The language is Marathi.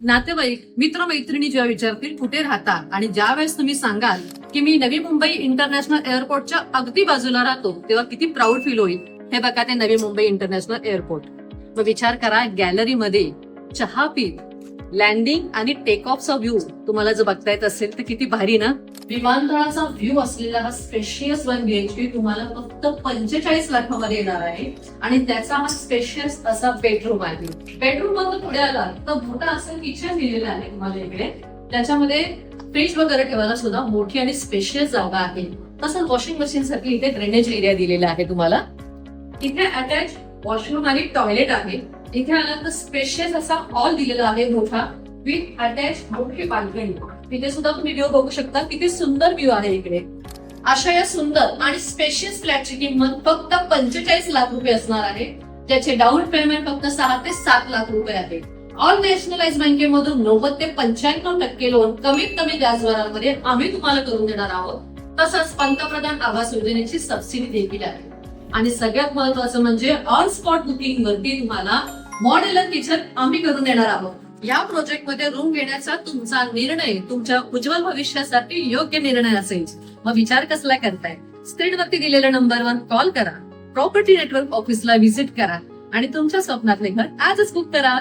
नातेवाईक मित्रमैत्रिणी जेव्हा विचारतील कुठे राहता आणि ज्या वेळेस तुम्ही सांगाल की मी नवी मुंबई इंटरनॅशनल एअरपोर्टच्या अगदी बाजूला राहतो, तेव्हा किती प्राऊड फील होईल. हे बघा ते नवी मुंबई इंटरनॅशनल एअरपोर्ट. मग विचार करा, गॅलरीमध्ये चहा पीत लँडिंग आणि टेक ऑफचा व्ह्यू तुम्हाला जर बघता येत असेल तर किती भारी ना. विमानतळाचा व्ह्यू असलेला हा स्पेशियस 1 BHK तुम्हाला फक्त 45 लाखामध्ये येणार आहे आणि त्याचा हा स्पेशियस असा बेडरूम आहे. बेडरूम मध्ये पुढे आला तर मोठा असं किचन दिलेलं आहे तुम्हाला इकडे. त्याच्यामध्ये फ्रीज वगैरे ठेवायला सुद्धा मोठी आणि स्पेशियस जागा आहे. तसंच वॉशिंग मशीन साठी इथे ड्रेनेज एरिया दिलेला आहे तुम्हाला. इथे अटॅच वॉशरूम आणि टॉयलेट आहे. इथे आल्यानंतर स्पेशियस असा हॉल दिलेला आहे मोठा विथ अटॅच मोठी बाल्कनी. तिथे सुद्धा तुम्ही व्ह्यू बघू शकता, किती सुंदर व्ह्यू आहे इकडे. अशा या सुंदर आणि स्पेशियस फ्लॅटची किंमत फक्त 45 लाख रुपये असणार आहे, ज्याचे डाऊन पेमेंट फक्त 6 ते 7 लाख रुपये आहे. ऑल नॅशनलाइज बँकेमधून 90 ते 95% लोन कमीत कमी व्याजदरामध्ये आम्ही तुम्हाला करून देणार आहोत. तसंच पंतप्रधान आवास योजनेची सबसिडी देखील आहे. आणि सगळ्यात महत्वाचं म्हणजे ऑन स्पॉट बुकिंग वरती तुम्हाला मॉड्युलर किचन आम्ही करून देणार आहोत. या प्रोजेक्ट मध्ये रूम घेण्याचा तुमचा निर्णय तुमच्या उज्ज्वल भविष्यासाठी योग्य निर्णय असेल. मग विचार कसला करताय? स्क्रीनवरती दिलेल्या नंबरवर कॉल करा, प्रॉपर्टी नेटवर्क ऑफिसला व्हिजिट करा आणि तुमच्या स्वप्नातले घर आजच बुक करा.